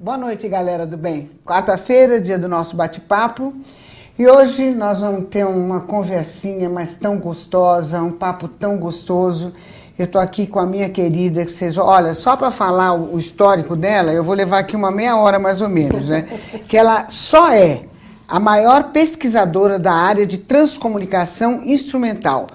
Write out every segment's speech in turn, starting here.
Boa noite, galera do bem. Quarta-feira, dia do nosso bate-papo. E hoje nós vamos ter uma conversinha, mas tão gostosa, um papo tão gostoso. Eu estou aqui com a minha querida, que vocês... Olha, só para falar o histórico dela, eu vou levar aqui uma meia hora mais ou menos, né? Que ela só é a maior pesquisadora da área de transcomunicação instrumental.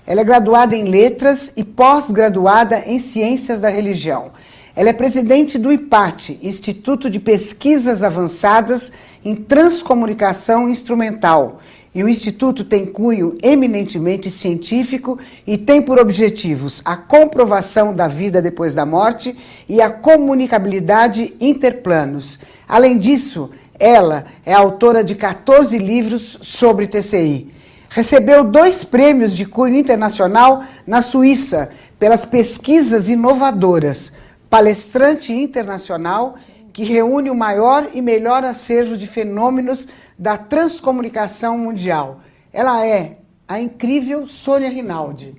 Ela é graduada em letras e pós-graduada em ciências da religião. Ela é presidente do IPAT, Instituto de Pesquisas Avançadas em Transcomunicação Instrumental. E o Instituto tem cunho eminentemente científico e tem por objetivos a comprovação da vida depois da morte e a comunicabilidade interplanos. Além disso, ela é autora de 14 livros sobre TCI. Recebeu 2 prêmios de cunho internacional na Suíça pelas pesquisas inovadoras. Palestrante internacional que reúne o maior e melhor acervo de fenômenos da transcomunicação mundial. Ela é a incrível Sônia Rinaldi.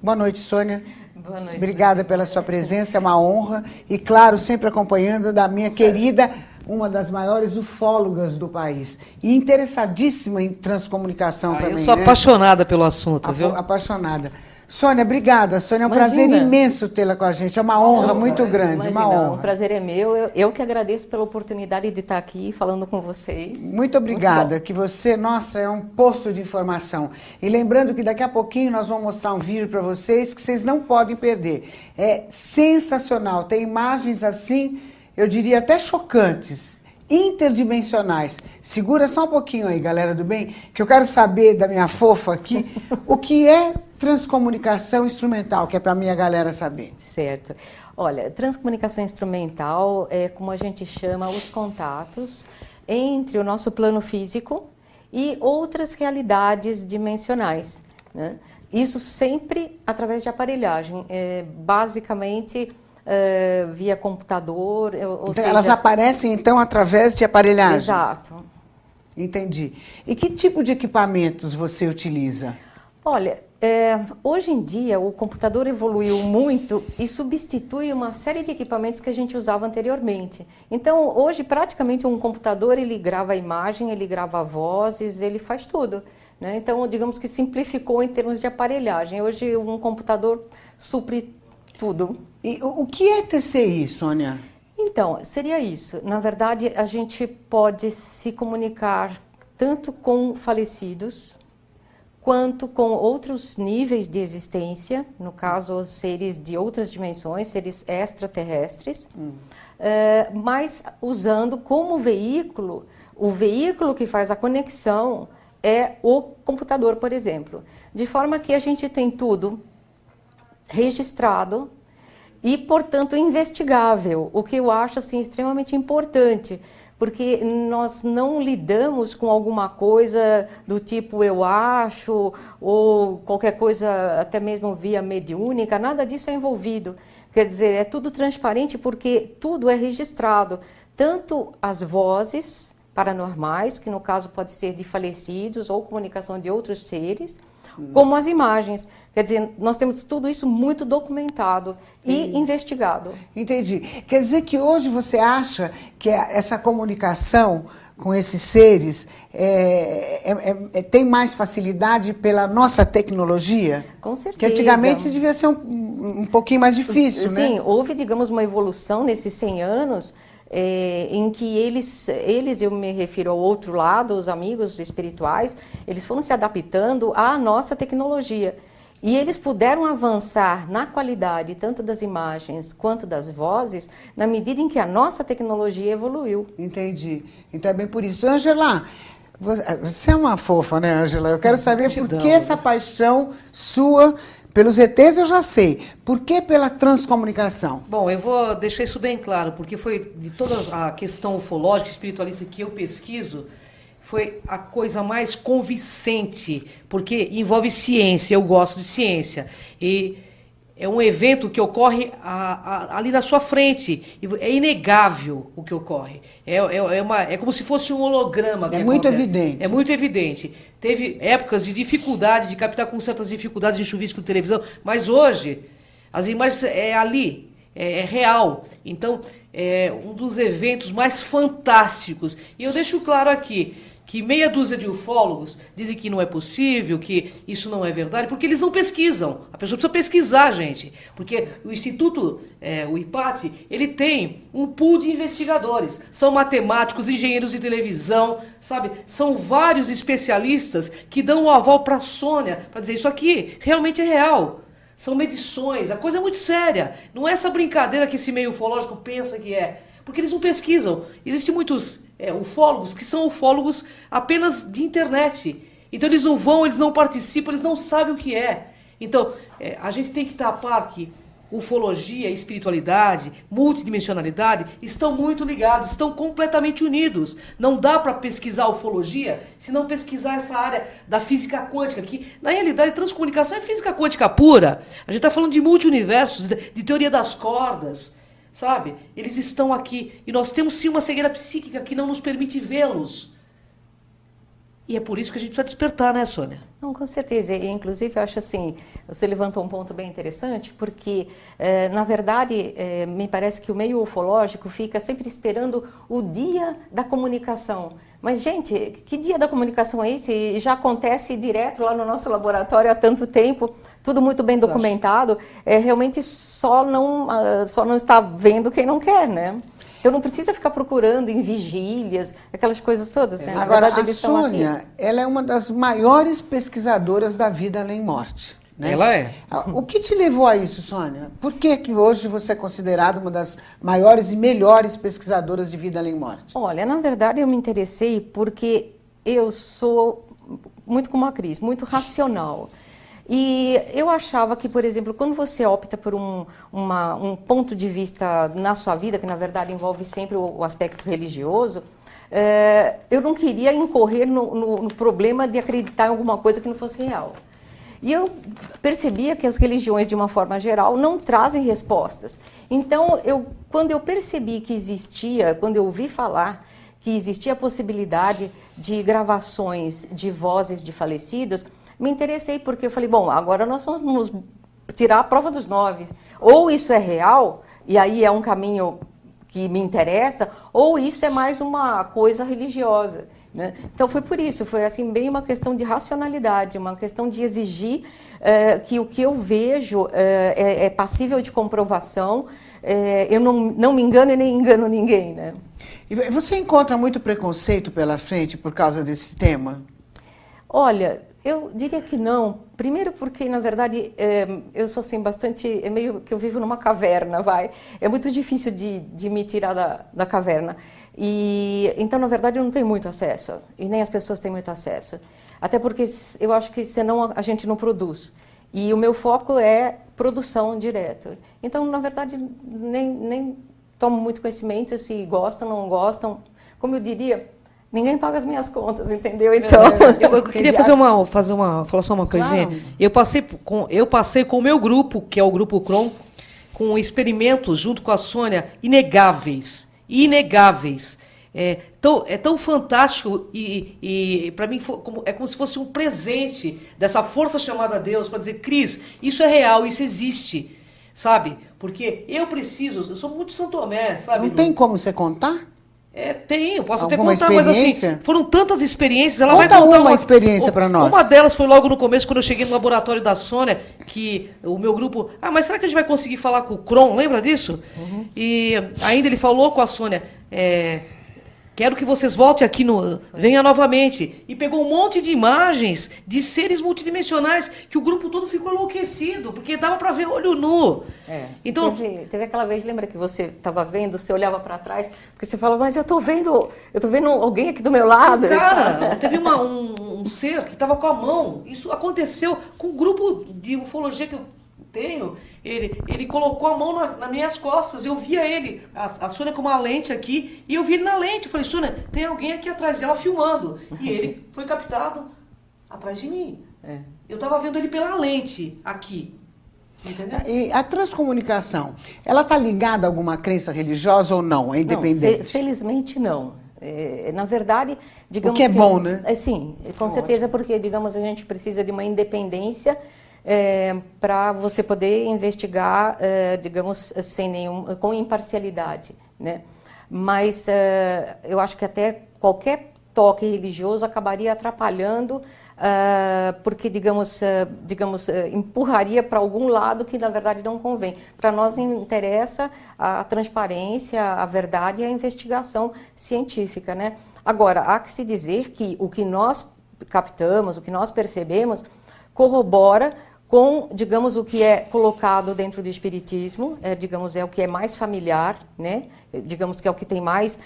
Boa noite, Sônia. Boa noite. Obrigada pela sua presença, é uma honra. E, claro, sempre acompanhando da minha querida, uma das maiores ufólogas do país. E interessadíssima em transcomunicação também. Eu sou apaixonada pelo assunto, viu? Apaixonada. Sônia, obrigada. Sônia, é um prazer imenso tê-la com a gente. É uma honra muito grande, uma honra. O prazer é meu. Eu que agradeço pela oportunidade de estar aqui falando com vocês. Muito obrigada, que você, nossa, é um poço de informação. E lembrando que daqui a pouquinho nós vamos mostrar um vídeo para vocês que vocês não podem perder. É sensacional, tem imagens assim, eu diria até chocantes, interdimensionais. Segura só um pouquinho aí, galera do bem, que eu quero saber da minha fofa aqui o que é transcomunicação instrumental, que é para a minha galera saber. Certo. Olha, transcomunicação instrumental é como a gente chama os contatos entre o nosso plano físico e outras realidades dimensionais, né? Isso sempre através de aparelhagem, basicamente via computador. Então, seja... Elas aparecem, então, através de aparelhagens? Exato. Entendi. E que tipo de equipamentos você utiliza? Olha, hoje em dia o computador evoluiu muito e substitui uma série de equipamentos que a gente usava anteriormente. Então, hoje, praticamente um computador, ele grava a imagem, ele grava vozes, ele faz tudo, né? Então, digamos que simplificou em termos de aparelhagem. Hoje, um computador supre tudo. E o que é TCI, Sônia? Então, seria isso. Na verdade, a gente pode se comunicar tanto com falecidos, quanto com outros níveis de existência, no caso, seres de outras dimensões, seres extraterrestres, mas usando como veículo, o veículo que faz a conexão é o computador, por exemplo. De forma que a gente tem tudo registrado e, portanto, investigável, o que eu acho assim, extremamente importante, porque nós não lidamos com alguma coisa do tipo eu acho, ou qualquer coisa até mesmo via mediúnica, nada disso é envolvido. Quer dizer, é tudo transparente porque tudo é registrado, tanto as vozes paranormais, que no caso pode ser de falecidos ou comunicação de outros seres, como as imagens. Quer dizer, nós temos tudo isso muito documentado e investigado. Entendi. Quer dizer que hoje você acha que essa comunicação com esses seres tem mais facilidade pela nossa tecnologia? Com certeza. Que antigamente devia ser um pouquinho mais difícil, né? Sim, houve, digamos, uma evolução nesses 100 anos, em que eles, eu me refiro ao outro lado, os amigos espirituais, eles foram se adaptando à nossa tecnologia. E eles puderam avançar na qualidade tanto das imagens quanto das vozes, na medida em que a nossa tecnologia evoluiu. Entendi. Então é bem por isso. Ângela, você é uma fofa, né, Ângela? Eu quero saber por que essa paixão sua pelos ETs, eu já sei. Por que pela transcomunicação? Bom, eu vou deixar isso bem claro, porque foi de toda a questão ufológica, espiritualista que eu pesquiso, foi a coisa mais convincente, porque envolve ciência, eu gosto de ciência. E é um evento que ocorre ali na sua frente. É inegável o que ocorre. É como se fosse um holograma. É muito evidente. É muito evidente. Teve épocas de dificuldade, de captar com certas dificuldades em chuvisco de televisão, mas hoje as imagens é ali, é real. Então, é um dos eventos mais fantásticos. E eu deixo claro aqui que meia dúzia de ufólogos dizem que não é possível, que isso não é verdade, porque eles não pesquisam. A pessoa precisa pesquisar, gente. Porque o Instituto, o IPAT, ele tem um pool de investigadores. São matemáticos, engenheiros de televisão, sabe? São vários especialistas que dão o aval para a Sônia, para dizer isso aqui realmente é real. São medições, a coisa é muito séria. Não é essa brincadeira que esse meio ufológico pensa que é. Porque eles não pesquisam. Existem muitos ufólogos que são ufólogos apenas de internet. Então eles não vão, eles não participam, eles não sabem o que é. Então, a gente tem que estar a par que ufologia, espiritualidade, multidimensionalidade estão muito ligados, estão completamente unidos. Não dá para pesquisar ufologia se não pesquisar essa área da física quântica, que na realidade transcomunicação é física quântica pura. A gente está falando de multiuniversos, de teoria das cordas. Sabe? Eles estão aqui e nós temos sim uma cegueira psíquica que não nos permite vê-los. E é por isso que a gente precisa despertar, né, Sônia? Não, com certeza. E, inclusive, eu acho assim, você levantou um ponto bem interessante, porque, na verdade, me parece que o meio ufológico fica sempre esperando o dia da comunicação. Mas, gente, que dia da comunicação é esse? Já acontece direto lá no nosso laboratório há tanto tempo, tudo muito bem documentado. Realmente só não está vendo quem não quer, né? Então não precisa ficar procurando em vigílias, aquelas coisas todas, né? Agora, a Sônia, ela é uma das maiores pesquisadoras da vida além morte. Né? Ela é. O que te levou a isso, Sônia? Por que hoje você é considerada uma das maiores e melhores pesquisadoras de vida além morte? Olha, na verdade eu me interessei porque eu sou muito como a Cris, muito racional. E eu achava que, por exemplo, quando você opta por um ponto de vista na sua vida, que na verdade envolve sempre o aspecto religioso, eu não queria incorrer no problema de acreditar em alguma coisa que não fosse real. E eu percebia que as religiões, de uma forma geral, não trazem respostas. Então, quando eu percebi que existia, quando eu ouvi falar que existia a possibilidade de gravações de vozes de falecidos, me interessei, porque eu falei, bom, agora nós vamos tirar a prova dos 9. Ou isso é real, e aí é um caminho que me interessa, ou isso é mais uma coisa religiosa. Né? Então foi por isso, foi assim bem uma questão de racionalidade, uma questão de exigir que o que eu vejo é passível de comprovação, eu não me engano e nem engano ninguém. Né? E você encontra muito preconceito pela frente por causa desse tema? Olha, eu diria que não. Primeiro porque, na verdade, eu sou assim bastante... É meio que eu vivo numa caverna, vai. É muito difícil de me tirar da caverna. E então, na verdade, eu não tenho muito acesso. E nem as pessoas têm muito acesso. Até porque eu acho que senão a gente não produz. E o meu foco é produção direto. Então, na verdade, nem tomo muito conhecimento se gostam, não gostam. Como eu diria... Ninguém paga as minhas contas, entendeu? Então, eu queria falar só uma coisinha. Claro. Eu passei com o meu grupo, que é o Grupo Cron, com experimentos junto com a Sônia inegáveis. É tão fantástico e para mim é como se fosse um presente dessa força chamada Deus para dizer, Cris, isso é real, isso existe, sabe? Porque eu sou muito São Tomé, sabe? Não tem como você contar? Tenho, posso até contar, mas assim, foram tantas experiências, ela Conta vai contar uma experiência para nós. Uma delas foi logo no começo, quando eu cheguei no laboratório da Sônia, que o meu grupo, mas será que a gente vai conseguir falar com o Cron, lembra disso? Uhum. E ainda ele falou com a Sônia, quero que vocês voltem aqui, venha novamente. E pegou um monte de imagens de seres multidimensionais que o grupo todo ficou enlouquecido, porque dava para ver olho nu. Então, teve aquela vez, lembra que você estava vendo, você olhava para trás, porque você falava, mas eu tô vendo alguém aqui do meu lado. Cara, teve um ser que estava com a mão. Isso aconteceu com um grupo de ufologia que eu tenho. Ele colocou a mão nas minhas costas, eu via ele, a Sônia com uma lente aqui, e eu vi ele na lente. Eu falei, Sônia, tem alguém aqui atrás dela filmando. E ele foi captado atrás de mim. Eu estava vendo ele pela lente aqui. Entendeu? E a transcomunicação, ela está ligada a alguma crença religiosa ou não? É independente? Não, felizmente não. Na verdade, digamos o que é bom, né? Sim, com certeza, porque, digamos, a gente precisa de uma independência para você poder investigar, digamos, com imparcialidade, né? Mas eu acho que até qualquer toque religioso acabaria atrapalhando, porque, digamos, empurraria para algum lado que, na verdade, não convém. Para nós interessa a transparência, a verdade e a investigação científica, né? Agora, há que se dizer que o que nós captamos, o que nós percebemos, corrobora com, digamos, o que é colocado dentro do espiritismo, digamos, é o que é mais familiar, né? Digamos que é o que tem mais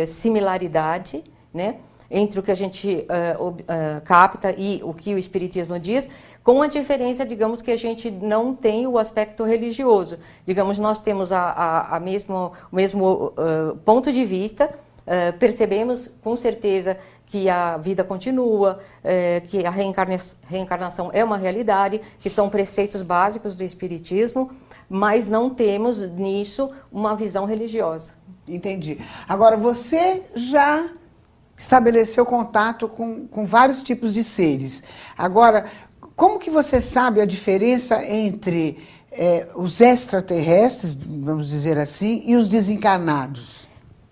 similaridade, né? Entre o que a gente capta e o que o espiritismo diz, com a diferença, digamos, que a gente não tem o aspecto religioso. Digamos, nós temos o mesmo ponto de vista, percebemos com certeza que a vida continua, que a reencarnação é uma realidade, que são preceitos básicos do espiritismo, mas não temos nisso uma visão religiosa. Entendi. Agora, você já estabeleceu contato com vários tipos de seres. Agora, como que você sabe a diferença entre os extraterrestres, vamos dizer assim, e os desencarnados?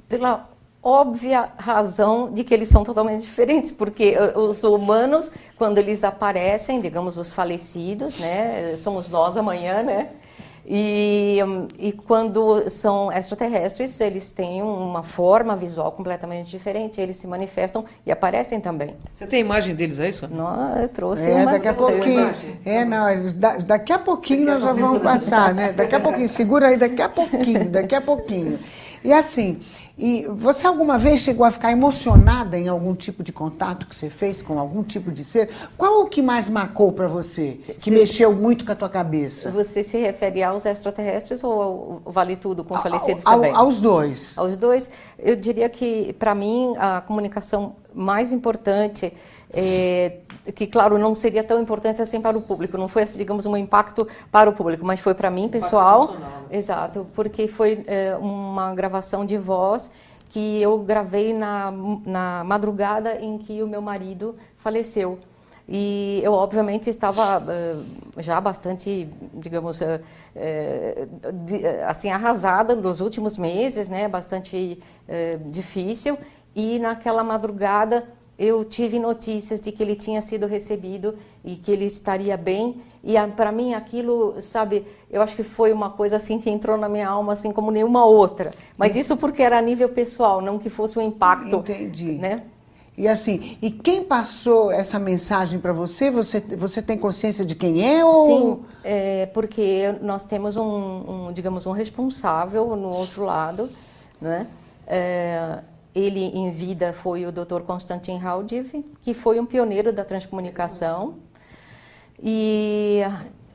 Pela óbvia razão de que eles são totalmente diferentes, porque os humanos, quando eles aparecem, digamos, os falecidos, né, somos nós amanhã, né, e quando são extraterrestres, eles têm uma forma visual completamente diferente, eles se manifestam e aparecem também. Você tem imagem deles, é isso? Não, eu trouxe umas... Daqui a pouquinho, daqui a pouquinho nós já vamos passar, né, daqui a pouquinho, segura aí, daqui a pouquinho. E assim, você alguma vez chegou a ficar emocionada em algum tipo de contato que você fez com algum tipo de ser? Qual o que mais marcou para você, que mexeu muito com a tua cabeça? Você se refere aos extraterrestres ou vale tudo com falecidos também? Aos dois. Aos dois, eu diria que, para mim, a comunicação mais importante que, claro, não seria tão importante assim para o público, não foi, digamos, um impacto para o público, mas foi para mim, pessoal. Exato, porque foi uma gravação de voz que eu gravei na madrugada em que o meu marido faleceu. E eu, obviamente, estava já bastante, digamos, assim, arrasada nos últimos meses, né, bastante difícil, e naquela madrugada eu tive notícias de que ele tinha sido recebido e que ele estaria bem. E para mim aquilo, sabe, eu acho que foi uma coisa assim que entrou na minha alma assim como nenhuma outra. Mas isso porque era a nível pessoal, não que fosse um impacto. Entendi. Né? E assim, e quem passou essa mensagem para você? Você tem consciência de quem é? Ou... Sim, porque nós temos digamos, um responsável no outro lado, né? Ele, em vida, foi o Dr. Konstantin Raudiv, que foi um pioneiro da transcomunicação. E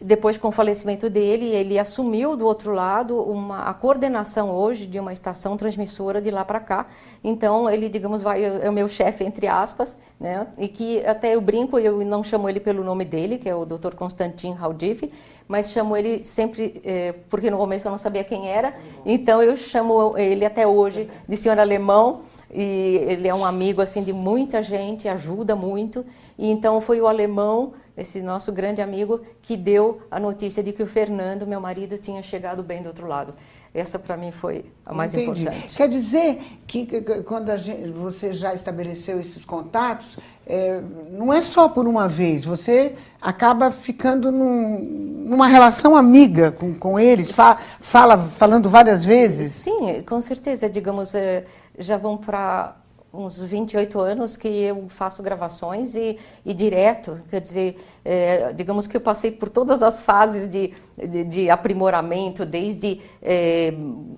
depois, com o falecimento dele, ele assumiu do outro lado a coordenação hoje de uma estação transmissora de lá para cá. Então, ele, digamos, é o meu chefe, entre aspas, né? E que até eu brinco, eu não chamo ele pelo nome dele, que é o Dr. Konstantin Raudiv, mas chamo ele sempre, porque no começo eu não sabia quem era, então eu chamo ele até hoje de senhor alemão, e ele é um amigo assim de muita gente, ajuda muito, e então foi o alemão, esse nosso grande amigo, que deu a notícia de que o Fernando, meu marido, tinha chegado bem do outro lado. Essa para mim foi a mais importante. Quer dizer que quando você já estabeleceu esses contatos, não é só por uma vez, você acaba ficando numa relação amiga com eles, falando várias vezes? Sim, com certeza. Digamos, já vão para uns 28 anos que eu faço gravações e direto, quer dizer, digamos que eu passei por todas as fases de aprimoramento, desde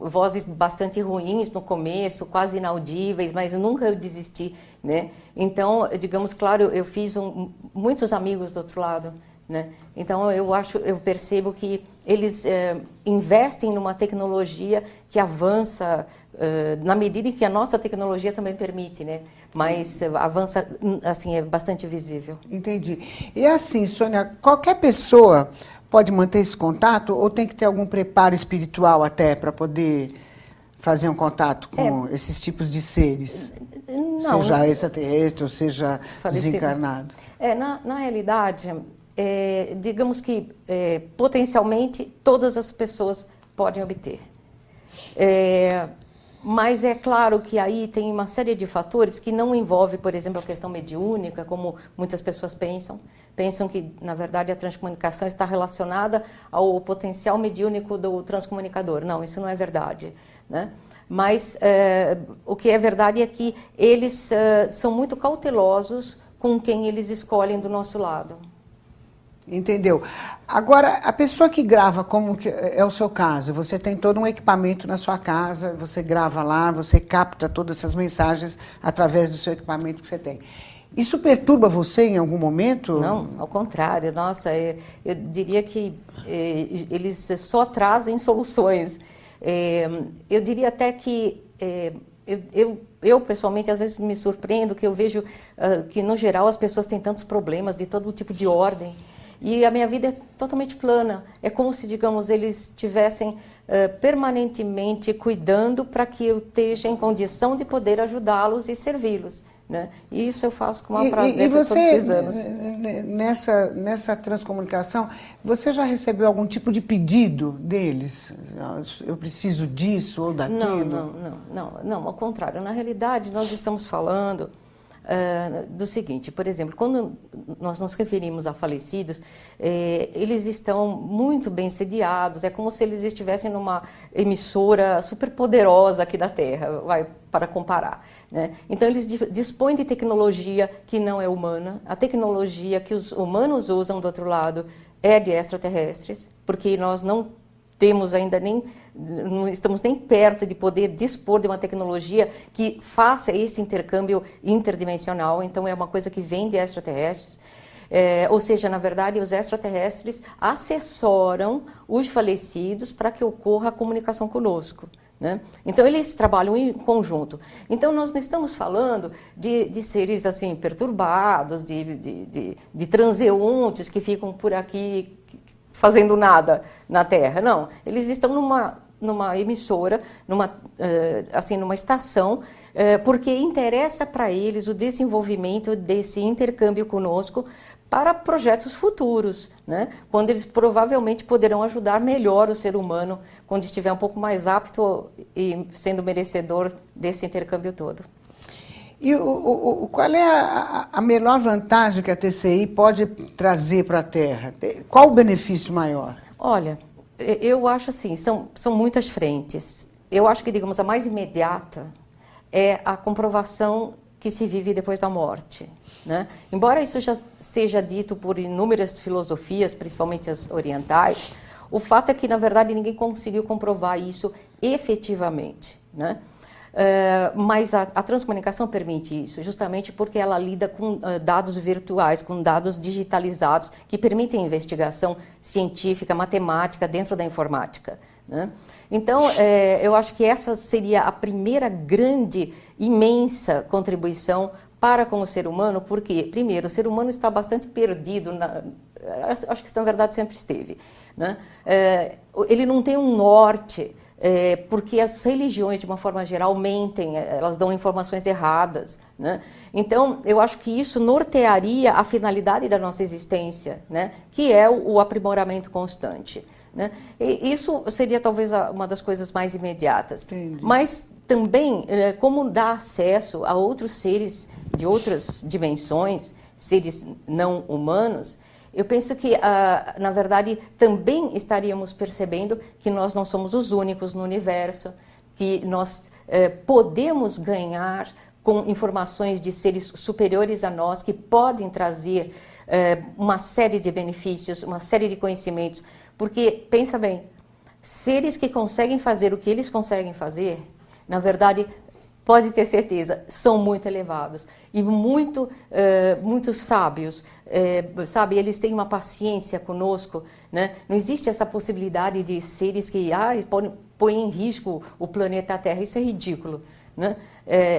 vozes bastante ruins no começo, quase inaudíveis, mas nunca eu desisti, né? Então, digamos, claro, eu fiz muitos amigos do outro lado, né? Então, eu percebo que eles investem numa tecnologia que avança na medida em que a nossa tecnologia também permite, né? Mas avança, assim, é bastante visível. Entendi. E assim, Sônia, qualquer pessoa pode manter esse contato ou tem que ter algum preparo espiritual até para poder fazer um contato com esses tipos de seres? Não, seja extraterrestre ou seja falecido. Desencarnado? Na realidade, digamos que, potencialmente, todas as pessoas podem obter. Mas é claro que aí tem uma série de fatores que não envolve, por exemplo, a questão mediúnica, como muitas pessoas pensam. Pensam que, na verdade, a transcomunicação está relacionada ao potencial mediúnico do transcomunicador. Não, isso não é verdade, né? Mas o que é verdade é que eles são muito cautelosos com quem eles escolhem do nosso lado. Entendeu? Agora, a pessoa que grava, como que é o seu caso, você tem todo um equipamento na sua casa, você grava lá, você capta todas essas mensagens através do seu equipamento que você tem. Isso perturba você em algum momento? Não, ao contrário. Nossa, eu diria que eles só trazem soluções. Eu diria até que eu, pessoalmente, às vezes me surpreendo que eu vejo que, no geral, as pessoas têm tantos problemas de todo tipo de ordem. E a minha vida é totalmente plana. É como se, digamos, eles estivessem permanentemente cuidando para que eu esteja em condição de poder ajudá-los e servi-los, né? E isso eu faço com um prazer por todos esses anos. Nessa transcomunicação, você já recebeu algum tipo de pedido deles? Eu preciso disso ou daquilo? Não, ao contrário. Na realidade, nós estamos falando do seguinte, por exemplo, quando nós nos referimos a falecidos, eles estão muito bem sediados, é como se eles estivessem numa emissora super poderosa aqui da Terra, para comparar, né? Então, eles dispõem de tecnologia que não é humana, a tecnologia que os humanos usam do outro lado é de extraterrestres, porque nós não temos ainda não estamos nem perto de poder dispor de uma tecnologia que faça esse intercâmbio interdimensional. Então, é uma coisa que vem de extraterrestres. Ou seja, na verdade, os extraterrestres assessoram os falecidos para que ocorra a comunicação conosco, né? Então, eles trabalham em conjunto. Então, nós não estamos falando de seres assim perturbados, de transeuntes que ficam por aqui fazendo nada na Terra. Não, eles estão numa emissora, numa estação, porque interessa para eles o desenvolvimento desse intercâmbio conosco para projetos futuros, né? Quando eles provavelmente poderão ajudar melhor o ser humano, quando estiver um pouco mais apto e sendo merecedor desse intercâmbio todo. E qual é a melhor vantagem que a TCI pode trazer para a Terra? Qual o benefício maior? Olha, eu acho assim, são muitas frentes. Eu acho que, digamos, a mais imediata é a comprovação que se vive depois da morte, né? Embora isso já seja dito por inúmeras filosofias, principalmente as orientais, o fato é que, na verdade, ninguém conseguiu comprovar isso efetivamente, né? Mas a transcomunicação permite isso, justamente porque ela lida com dados virtuais, com dados digitalizados, que permitem investigação científica, matemática dentro da informática, né? Então, eu acho que essa seria a primeira grande, imensa contribuição para com o ser humano, porque, primeiro, o ser humano está bastante perdido, acho que isso, na verdade, sempre esteve, né? Ele não tem um norte, porque as religiões, de uma forma geral, mentem, elas dão informações erradas, né? Então, eu acho que isso nortearia a finalidade da nossa existência, né? Que é o aprimoramento constante, né? E isso seria talvez uma das coisas mais imediatas. Entendi. Mas também, como dá acesso a outros seres de outras dimensões, seres não humanos, eu penso que, na verdade, também estaríamos percebendo que nós não somos os únicos no universo, que nós podemos ganhar com informações de seres superiores a nós, que podem trazer uma série de benefícios, uma série de conhecimentos. Porque, pensa bem, seres que conseguem fazer o que eles conseguem fazer, na verdade, pode ter certeza, são muito elevados e muito sábios, sabe? Eles têm uma paciência conosco, né? Não existe essa possibilidade de seres que põem em risco o planeta Terra. Isso é ridículo, né?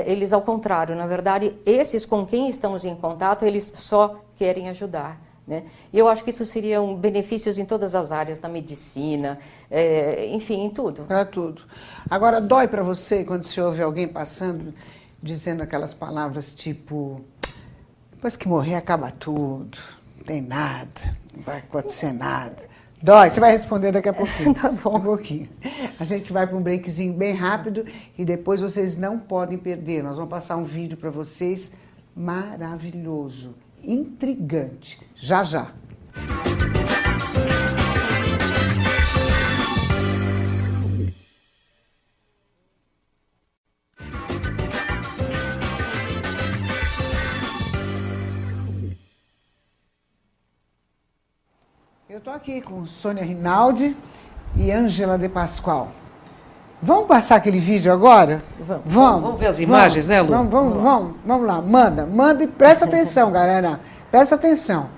Eles, ao contrário, na verdade, esses com quem estamos em contato, eles só querem ajudar, né? E eu acho que isso seriam benefícios em todas as áreas, na medicina, enfim, em tudo. Para tudo. Agora, dói para você quando você ouve alguém passando, dizendo aquelas palavras tipo, depois que morrer acaba tudo, tem nada, não vai acontecer nada. Dói, você vai responder daqui a pouquinho. Tá bom. Um pouquinho. A gente vai para um breakzinho bem rápido e depois vocês não podem perder. Nós vamos passar um vídeo para vocês maravilhoso, intrigante. Já, já. Eu estou aqui com Sônia Rinaldi e Ângela de Pascoal. Vamos passar aquele vídeo agora? Vamos. Vamos ver as imagens, né, Lu? Vamos lá. Manda e presta atenção, galera. Presta atenção.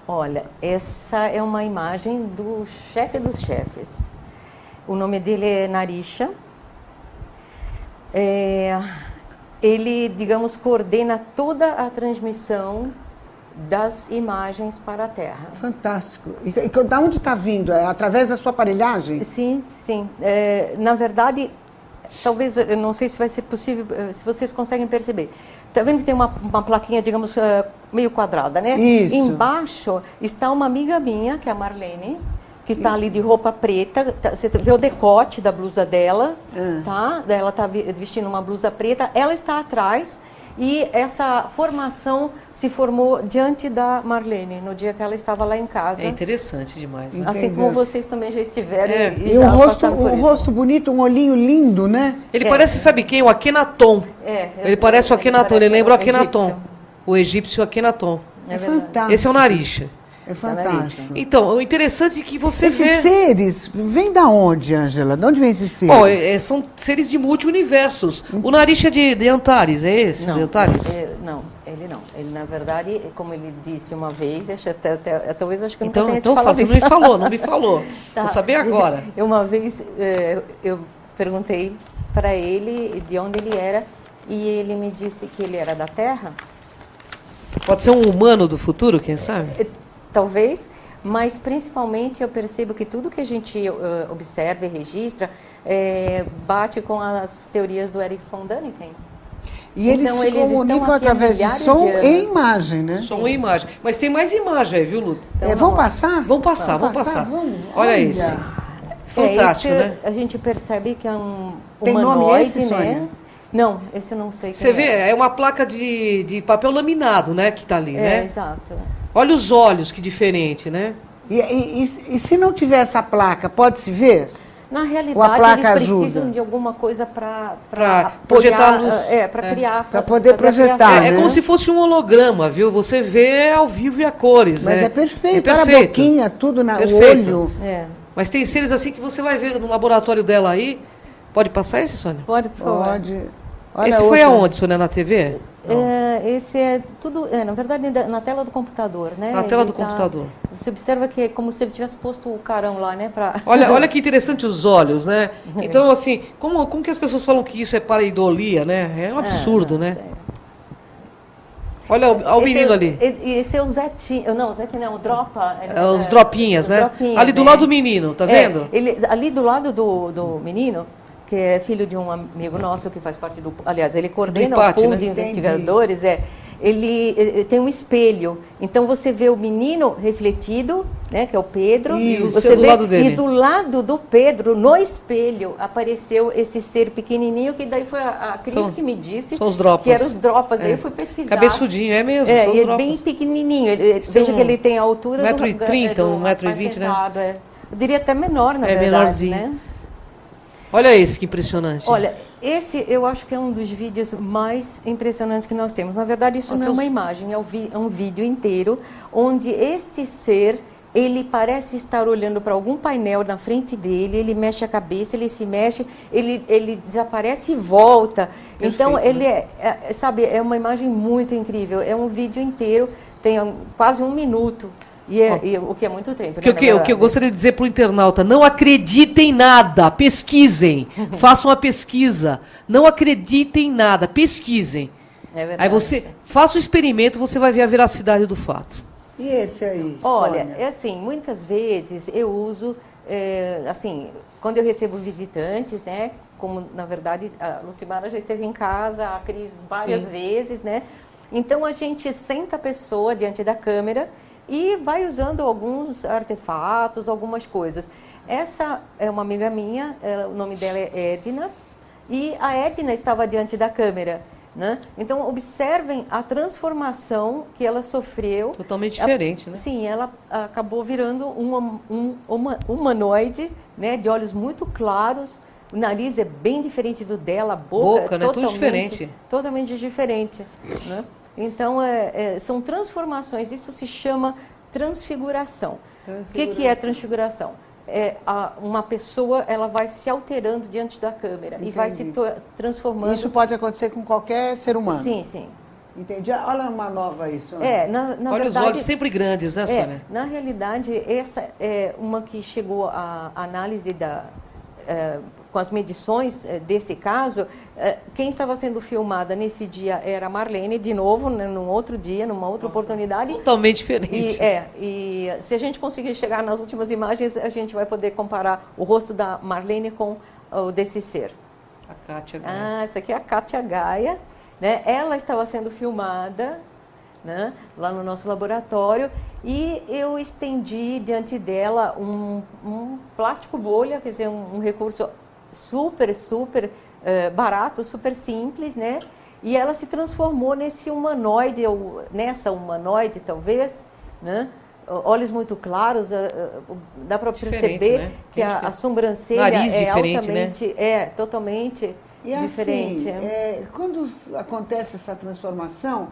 Olha, essa é uma imagem do chefe dos chefes. O nome dele é Narisha. Ele, digamos, coordena toda a transmissão das imagens para a Terra. Fantástico. E da onde está vindo? É através da sua aparelhagem? Sim. Na verdade, talvez, eu não sei se vai ser possível, se vocês conseguem perceber. Está vendo que tem uma plaquinha, digamos, meio quadrada, né? Isso. Embaixo está uma amiga minha, que é a Marlene, que está ali de roupa preta. Você vê o decote da blusa dela, tá? Ela está vestindo uma blusa preta. Ela está atrás. E essa formação se formou diante da Marlene, no dia que ela estava lá em casa. É interessante demais. Né? Assim como vocês também já estiveram. E já um passaram por isso. rosto bonito, um olhinho lindo, né? Ele parece, sabe quem? O Akhenaton. Ele parece o Akhenaton, ele lembra o Akhenaton. O egípcio Akhenaton. É fantástico. Esse é o Narisha. É fantástico. Então, o interessante é que você Esses vê... seres, vem da onde, Ângela? De onde vem esses seres? São seres de multi-universos. O Narisha de Antares, é esse? Não, de Antares? não, ele não. Ele, na verdade, como ele disse uma vez, talvez acho que eu Então, nunca tenha te falado você isso. não me falou. Tá. Vou saber agora. Uma vez eu perguntei para ele de onde ele era e ele me disse que ele era da Terra. Pode ser um humano do futuro, quem sabe? Talvez, mas principalmente eu percebo que tudo que a gente observa e registra bate com as teorias do Erich von Däniken. E eles Então, se eles comunicam estão aqui há através de milhares som de anos. e imagem, né? Som e imagem. Mas tem mais imagem aí, viu, Luta? Então, Vamos passar? Vamos passar. Vamos. Olha esse. Fantástico, esse, né? A gente percebe que é um Tem nome humanoide, esse, Sônia? né? Não, esse eu não sei. Você vê, é uma placa de papel laminado, né, que tá ali, né? Exato. Olha os olhos, que diferente, né? E se não tiver essa placa, pode-se ver? Na Ou a realidade, placa eles precisam ajuda? de alguma coisa para projetar a luz. para criar. Pra poder fazer a projetar, criação. né? É como se fosse um holograma, viu? Você vê ao vivo e a cores, Mas né? é perfeito. É Olha a perfeito. boquinha, tudo no Perfeito. olho. Mas tem seres assim que você vai ver no laboratório dela aí. Pode passar esse, Sônia? Pode, por favor. Pode. Olha Esse a foi outra. aonde, Sônia? Na TV? Esse é tudo, na verdade, na tela do computador, né? Na tela Ele do computador. Você observa que é como se ele tivesse posto o carão lá, né? Olha que interessante os olhos, né? Então, assim, como que as pessoas falam que isso é pareidolia, né? É um absurdo, né? Olha o menino ali. Esse é o Zetinho. Não, o Zetinho não, o Dropa. Os dropinhas, né? Dropinhas, Ali do lado do menino, tá vendo? Ali do lado do menino, que é filho de um amigo nosso que faz parte do... Aliás, ele coordena IPAT, o pool né? de investigadores. Ele tem um espelho. Então, você vê o menino refletido, né, que é o Pedro. E o você seu do vê, lado dele. E do lado do Pedro, no espelho, apareceu esse ser pequenininho, que daí foi a Cris que me disse são os dropas. que eram os dropas. Daí eu fui pesquisar. Cabeçudinho, é mesmo, são os e é dropas. bem pequenininho. Veja que ele tem a altura 1,30 m, 1,20 m, né? sentado, Eu diria até menor, na verdade, menorzinho. né? Olha esse, que impressionante. Olha, esse eu acho que é um dos vídeos mais impressionantes que nós temos. Na verdade, isso não é uma imagem, é um vídeo inteiro, onde este ser, ele parece estar olhando para algum painel na frente dele, ele mexe a cabeça, ele se mexe, ele desaparece e volta. Perfeito, então, ele né? sabe, é uma imagem muito incrível. É um vídeo inteiro, tem quase 1 minuto. E o que é muito tempo, né? O que eu gostaria de dizer para o internauta, não acreditem em nada, pesquisem, façam a pesquisa, não acreditem em nada, pesquisem. É verdade. Aí você faça o experimento, você vai ver a veracidade do fato. E esse aí? Olha, Sônia? é assim, muitas vezes eu uso, assim, quando eu recebo visitantes, né? Como, na verdade, a Lucimara já esteve em casa, a Cris várias Sim. vezes, né? Então a gente senta a pessoa diante da câmera e vai usando alguns artefatos, algumas coisas. Essa é uma amiga minha, o nome dela é Edna, e a Edna estava diante da câmera, né? Então observem a transformação que ela sofreu. Totalmente diferente, né? Sim, ela acabou virando um humanoide, né, de olhos muito claros. O nariz é bem diferente do dela, a boca né? Tudo diferente. Totalmente diferente, né? Então, são transformações, isso se chama transfiguração. O que é transfiguração? Uma pessoa ela vai se alterando diante da câmera. Entendi. E vai se transformando. Isso pode acontecer com qualquer ser humano? Sim, sim. Entendi. Olha uma nova isso. Na Olha verdade, os olhos sempre grandes, né, Sônia? Na realidade, essa é uma que chegou à análise com as medições desse caso. Quem estava sendo filmada nesse dia era a Marlene, de novo, né, num outro dia, numa outra oportunidade. Totalmente diferente. E se a gente conseguir chegar nas últimas imagens, a gente vai poder comparar o rosto da Marlene com o desse ser. A Kátia Gaia. Essa aqui é a Kátia Gaia, né? Ela estava sendo filmada, né, lá no nosso laboratório, e eu estendi diante dela um plástico bolha, quer dizer, um recurso super barato, super simples, né? E ela se transformou nesse humanoide, ou nessa humanoide talvez, né? Olhos muito claros, dá para perceber, né, que a sobrancelha é altamente, né? Totalmente diferente. Assim, quando acontece essa transformação,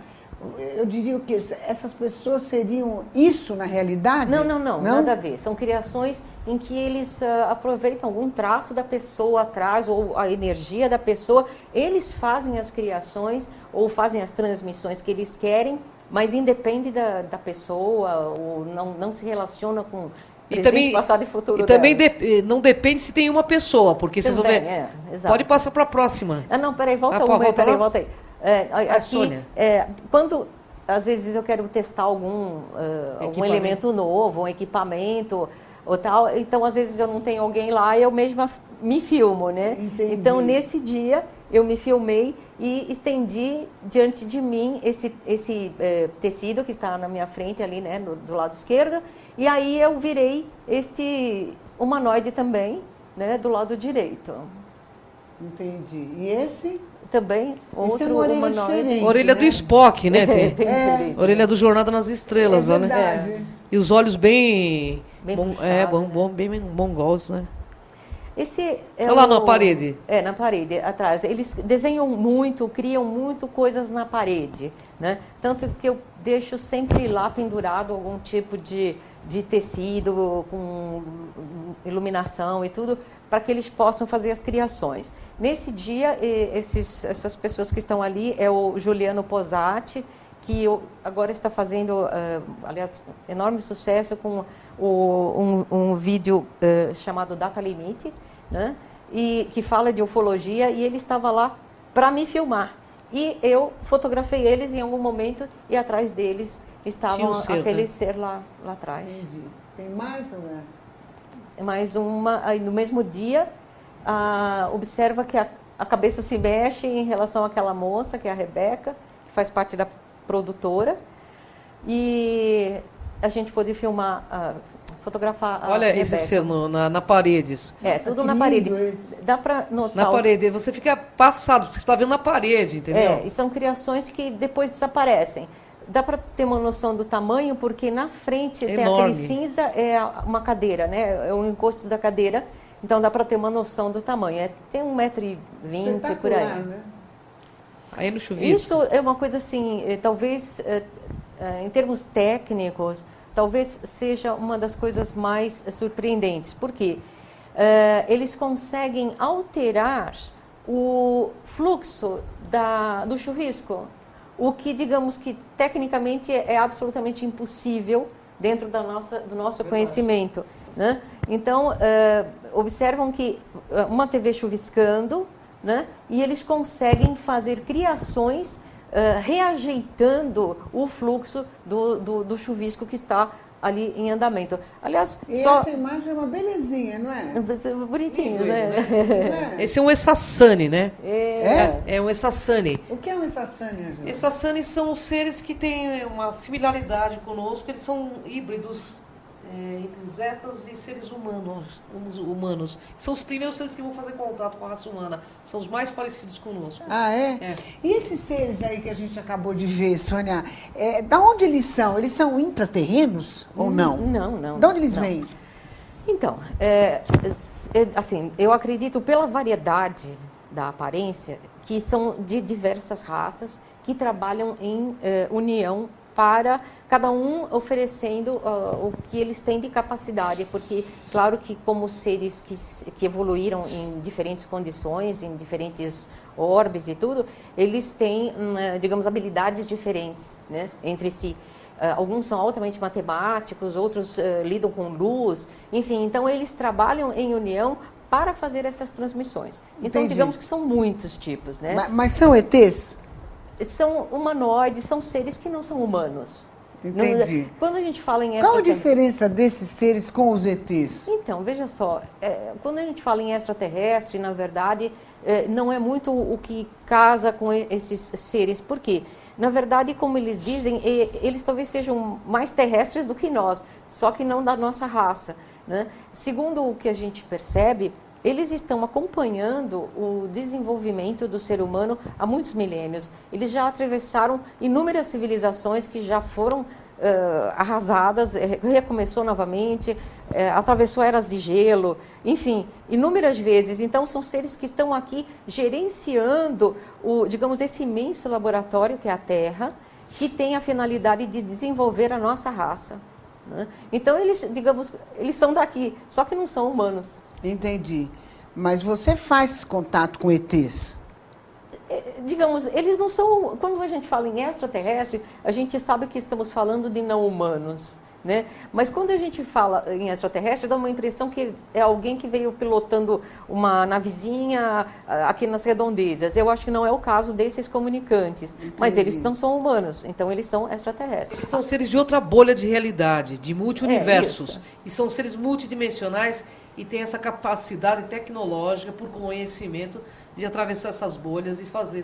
eu diria que essas pessoas seriam isso na realidade? Não, nada a ver. São criações em que eles aproveitam algum traço da pessoa atrás, ou a energia da pessoa. Eles fazem as criações ou fazem as transmissões que eles querem, mas independe da pessoa, ou não se relaciona com presente, passado e futuro. E também não depende se tem uma pessoa, porque vocês vão ver. Pode passar para a próxima. Não, peraí, volta aí. Aqui, quando às vezes eu quero testar algum elemento novo, um equipamento ou tal, então às vezes eu não tenho alguém lá, eu mesma me filmo, né? Entendi. Então nesse dia eu me filmei e estendi diante de mim esse tecido que está na minha frente ali, né, do lado esquerdo, e aí eu virei este humanoide também, né, do lado direito. Entendi. E esse? Também outro humanoide. Orelha do Spock, né? Tem orelha do Jornada nas Estrelas, lá, né? E os olhos bem puxado, bem mongols, né? Esse olha lá na parede. Na parede, atrás. Eles desenham muito, criam muito coisas na parede, né? Tanto que eu deixo sempre lá pendurado algum tipo de tecido com iluminação e tudo, para que eles possam fazer as criações. Nesse dia, essas pessoas que estão ali é o Juliano Posati, que agora está fazendo, aliás, enorme sucesso com um vídeo chamado Data Limite, né? E que fala de ufologia, e ele estava lá para me filmar. E eu fotografei eles em algum momento, e atrás deles estava aquele ser lá atrás. Entendi. Tem mais, não é? Mais uma, aí no mesmo dia, observa que a cabeça se mexe em relação àquela moça, que é a Rebeca, que faz parte da produtora, e a gente pôde fotografar a Olha Rebeca. esse ser na paredes. Tudo na parede. Dá para notar. Na parede, você fica passado, você está vendo na parede, entendeu? E são criações que depois desaparecem. Dá para ter uma noção do tamanho, porque na frente tem aquele cinza, é uma cadeira, né? É o encosto da cadeira, então dá para ter uma noção do tamanho. Tem 1,20 m por aí. Né? Aí no chuvisco. Isso é uma coisa assim, talvez em termos técnicos, talvez seja uma das coisas mais surpreendentes. Por quê? Eles conseguem alterar o fluxo do chuvisco. O que, digamos que, tecnicamente é absolutamente impossível dentro do nosso conhecimento, né? Então, observam que uma TV chuviscando, né? E eles conseguem fazer criações reajeitando o fluxo do chuvisco que está ali em andamento. Aliás, essa imagem é uma belezinha, não é? Bonitinho, né? Não é? Esse é um Essassani, né? É? É um Essassani. O que é um Essassani, Angela? Essassani são seres que têm uma similaridade conosco, eles são híbridos entre zetas e seres humanos. São os primeiros seres que vão fazer contato com a raça humana. São os mais parecidos conosco. Ah, é? E esses seres aí que a gente acabou de ver, Sônia, da onde eles são? Eles são intraterrenos ou não? Não. De onde eles vêm? Então, assim, eu acredito pela variedade da aparência que são de diversas raças que trabalham em união para cada um oferecendo o que eles têm de capacidade, porque claro que como seres que evoluíram em diferentes condições, em diferentes orbes e tudo, eles têm, digamos, habilidades diferentes, né, entre si. Alguns são altamente matemáticos, outros lidam com luz, enfim, então eles trabalham em união para fazer essas transmissões. Então, Entendi. digamos que são muitos tipos, né? Mas são ETs? São humanoides, são seres que não são humanos. Entendi. Quando a gente fala em Qual a diferença desses seres com os ETs? Então, veja só, quando a gente fala em extraterrestre, na verdade, não é muito o que casa com esses seres. Por quê? Na verdade, como eles dizem, eles talvez sejam mais terrestres do que nós, só que não da nossa raça, né? Segundo o que a gente percebe, eles estão acompanhando o desenvolvimento do ser humano há muitos milênios. Eles já atravessaram inúmeras civilizações que já foram arrasadas, recomeçou novamente, atravessou eras de gelo, enfim, inúmeras vezes. Então, são seres que estão aqui gerenciando, digamos, esse imenso laboratório que é a Terra, que tem a finalidade de desenvolver a nossa raça, né? Então, eles, digamos, eles são daqui, só que não são humanos. Entendi. Mas você faz contato com ETs? Digamos, eles não são... Quando a gente fala em extraterrestre, a gente sabe que estamos falando de não humanos, né? Mas quando a gente fala em extraterrestre, dá uma impressão que é alguém que veio pilotando uma navezinha aqui nas redondezas. Eu acho que não é o caso desses comunicantes. Entendi. Mas eles não são humanos, então eles são extraterrestres. Eles são seres de outra bolha de realidade, de multi-universos. isso. E são seres multidimensionais e têm essa capacidade tecnológica, por conhecimento, de atravessar essas bolhas e fazer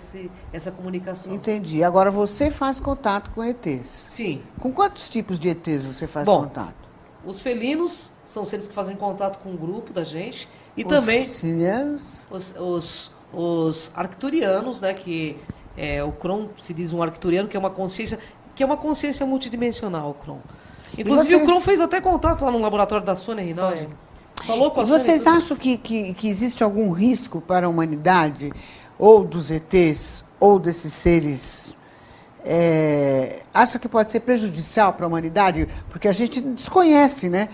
essa comunicação. Entendi. Agora você faz contato com ETs. Sim. Com quantos tipos de ETs você faz Bom, contato? Os felinos são seres que fazem contato com o grupo da gente. E Os também simianos? os arcturianos, né, que o Kron se diz um arcturiano, que é uma consciência multidimensional, o Kron. Inclusive o Kron fez até contato lá no laboratório da Sônia Rinaldi. Falou com a Sônia. Vocês acham que existe algum risco para a humanidade, ou dos ETs, ou desses seres? Acha que pode ser prejudicial para a humanidade? Porque a gente desconhece, né?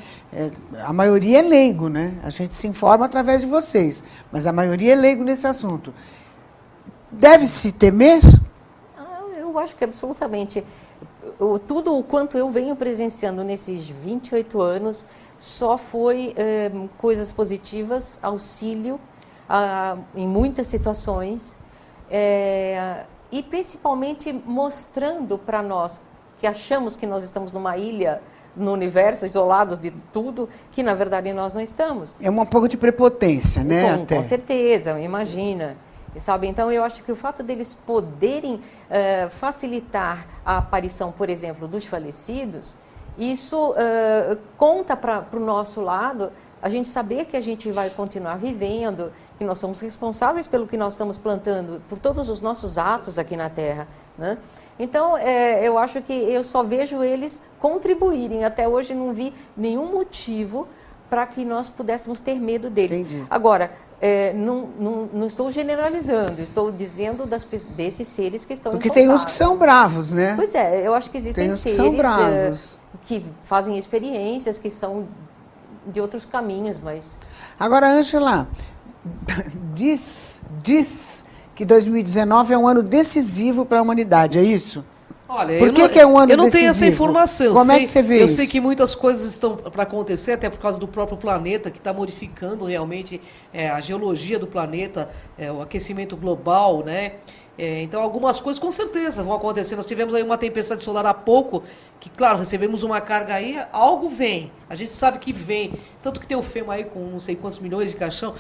A maioria é leigo, né? A gente se informa através de vocês, mas a maioria é leigo nesse assunto. Deve-se temer? Eu acho que absolutamente. Tudo o quanto eu venho presenciando nesses 28 anos só foi coisas positivas, auxílio em muitas situações, e principalmente mostrando para nós que achamos que nós estamos numa ilha no universo, isolados de tudo, que na verdade nós não estamos. É um pouco de prepotência, né? Com certeza, imagina. Sabe? Então, eu acho que o fato deles poderem facilitar a aparição, por exemplo, dos falecidos, isso conta para o nosso lado, a gente saber que a gente vai continuar vivendo, que nós somos responsáveis pelo que nós estamos plantando, por todos os nossos atos aqui na Terra, né? Então, eu acho que eu só vejo eles contribuírem. Até hoje não vi nenhum motivo para que nós pudéssemos ter medo deles. Entendi. Agora, não estou generalizando, estou dizendo desses seres que estão Porque tem uns que são bravos, né? Pois é, eu acho que existem Tem uns que seres são bravos. que fazem experiências, que são de outros caminhos, mas... Agora, Ângela, diz que 2019 é um ano decisivo para a humanidade, é isso? Olha, Por que é um ano decisivo? Eu não tenho essa informação. Como é que você vê eu isso? sei que muitas coisas estão para acontecer, até por causa do próprio planeta, que está modificando realmente a geologia do planeta, o aquecimento global, né? Então, algumas coisas com certeza vão acontecer. Nós tivemos aí uma tempestade solar há pouco, que, claro, recebemos uma carga aí, algo vem. A gente sabe que vem. Tanto que tem o FEMA aí com não sei quantos milhões de caixão.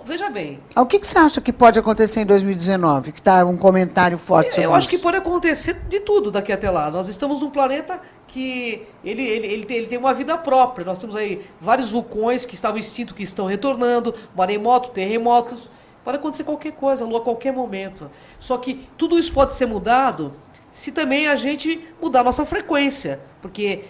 Veja bem. O que você acha que pode acontecer em 2019? Que está um comentário forte sobre Eu isso. acho que pode acontecer de tudo daqui até lá. Nós estamos num planeta que ele tem uma vida própria. Nós temos aí vários vulcões que estavam extintos, que estão retornando, maremoto, terremotos. Pode acontecer qualquer coisa, a Lua, a qualquer momento. Só que tudo isso pode ser mudado se também a gente mudar a nossa frequência. Porque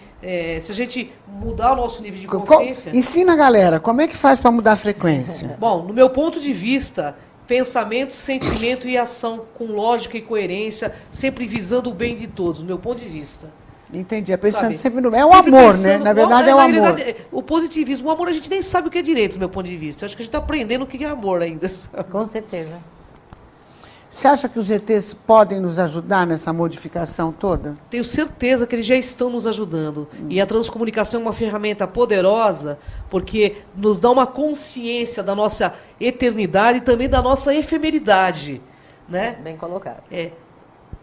se a gente mudar o nosso nível de consciência... Ensina a galera, como é que faz para mudar a frequência? Bom, no meu ponto de vista, pensamento, sentimento e ação com lógica e coerência, sempre visando o bem de todos, no meu ponto de vista. Entendi, é pensando Sabe? sempre no... É o Sempre amor, pensando- né? Na verdade é o amor. realidade, o positivismo, o amor a gente nem sabe o que é direito, do meu ponto de vista. Eu acho que a gente está aprendendo o que é amor ainda. Sabe? Com certeza. Você acha que os ETs podem nos ajudar nessa modificação toda? Tenho certeza que eles já estão nos ajudando. E a transcomunicação é uma ferramenta poderosa, porque nos dá uma consciência da nossa eternidade e também da nossa efemeridade, né? Bem colocado.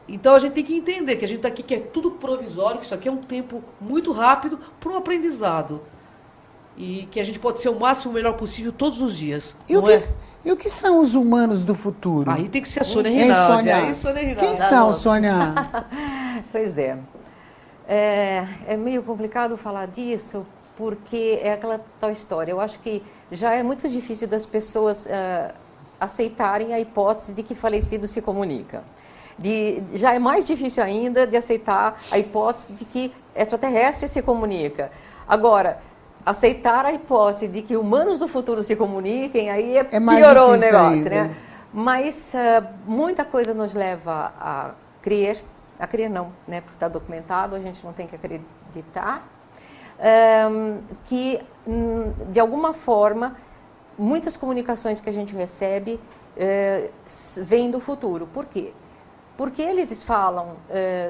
Então a gente tem que entender que a gente está aqui, que é tudo provisório, que isso aqui é um tempo muito rápido para um aprendizado. E que a gente pode ser o máximo, o melhor possível todos os dias. E o que são os humanos do futuro? Aí tem que ser a Sônia Hein, Rinaldi. Sônia? Aí, Sônia Rinaldi. Quem são, Sônia? Pois é. É meio complicado falar disso, porque é aquela tal história. Eu acho que já é muito difícil das pessoas aceitarem a hipótese de que falecido se comunica. Já é mais difícil ainda de aceitar a hipótese de que extraterrestre se comunica. Agora, aceitar a hipótese de que humanos do futuro se comuniquem, aí mais piorou o difícil negócio, ainda. né? Mas muita coisa nos leva a crer não, né? Porque está documentado, a gente não tem que acreditar, que, de alguma forma, muitas comunicações que a gente recebe vêm do futuro. Por quê? Porque eles falam,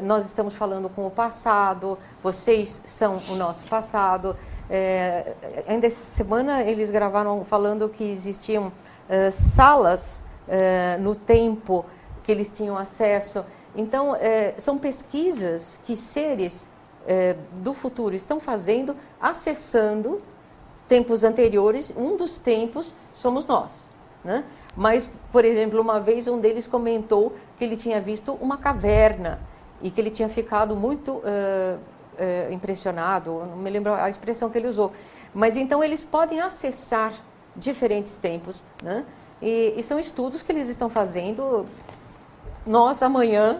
nós estamos falando com o passado, vocês são o nosso passado. Ainda essa semana eles gravaram falando que existiam salas no tempo que eles tinham acesso. Então, são pesquisas que seres do futuro estão fazendo, acessando tempos anteriores. Um dos tempos somos nós, né? Mas, por exemplo, uma vez um deles comentou que ele tinha visto uma caverna e que ele tinha ficado muito impressionado, não me lembro a expressão que ele usou. Mas então eles podem acessar diferentes tempos, né? E são estudos que eles estão fazendo. Nós, amanhã,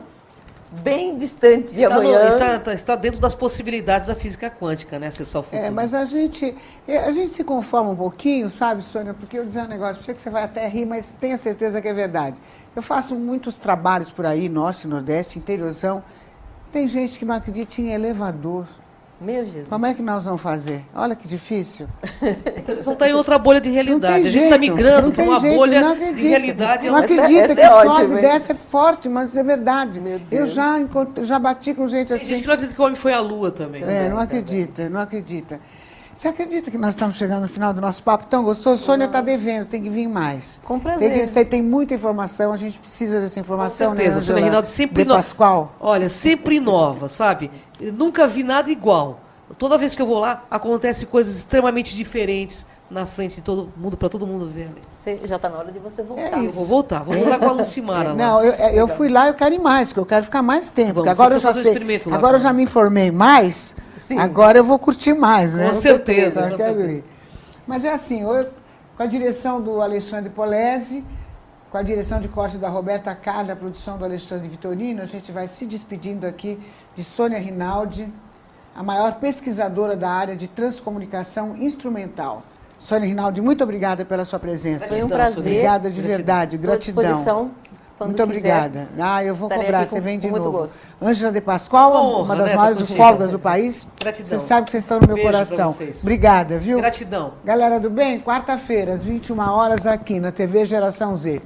bem distante de amanhã... Está dentro das possibilidades da física quântica, né? Acessar o futuro. Mas a gente se conforma um pouquinho, sabe, Sônia? Porque eu dizer um negócio, eu sei que você vai até rir, mas tenha certeza que é verdade. Eu faço muitos trabalhos por aí, norte, nordeste, interiorzão. Tem gente que não acredita em elevador. Meu Jesus. Como é que nós vamos fazer? Olha que difícil. Então, eles vão estar em outra bolha de realidade. A gente está jeito, migrando não para tem uma jeito, bolha não de acredita. realidade. Não Essa acredita é que ótima, sobe, hein? desce, é forte, mas é verdade. Meu Deus. Eu já bati com gente Tem assim. gente que não acredita que o homem foi à Lua também. Não acredita, não acredita. Você acredita que nós estamos chegando no final do nosso papo tão gostoso? Sônia está devendo, tem que vir mais. Com prazer. Tem muita informação, a gente precisa dessa informação. Com certeza, né, Sônia Rinaldi sempre de Pascoal. Olha, sempre nova, sabe? Eu nunca vi nada igual. Toda vez que eu vou lá, acontecem coisas extremamente diferentes na frente de todo mundo, para todo mundo ver. Já está na hora de você voltar. É Eu isso. vou voltar com a Lucimara lá. Não, eu fui lá, eu quero ir mais, porque eu quero ficar mais tempo. Vamos, Porque agora eu você já fazer um sei, experimento lá, agora eu tá? já me informei mais, Sim. agora eu vou curtir mais, né? Com certeza, Eu com quero certeza. ir. Mas é assim, com a direção do Alexandre Polese, com a direção de corte da Roberta Carla, a produção do Alexandre Vitorino, a gente vai se despedindo aqui de Sônia Rinaldi, a maior pesquisadora da área de transcomunicação instrumental. Sônia Rinaldi, muito obrigada pela sua presença. Foi um Gratidão, prazer. Sônia. Obrigada de Gratidão. verdade, Estou à gratidão. disposição quando Muito quiser. obrigada. Eu vou Estarei cobrar, aqui você vem de com muito novo. gosto. Ângela de Pascoal, Honra, uma das né, maiores tá contigo. ufólogas do país. Gratidão. Você sabe que vocês estão no meu Beijo pra coração. vocês. Obrigada, viu? Gratidão. Galera do bem, quarta-feira, às 21 horas, aqui na TV Geração Z.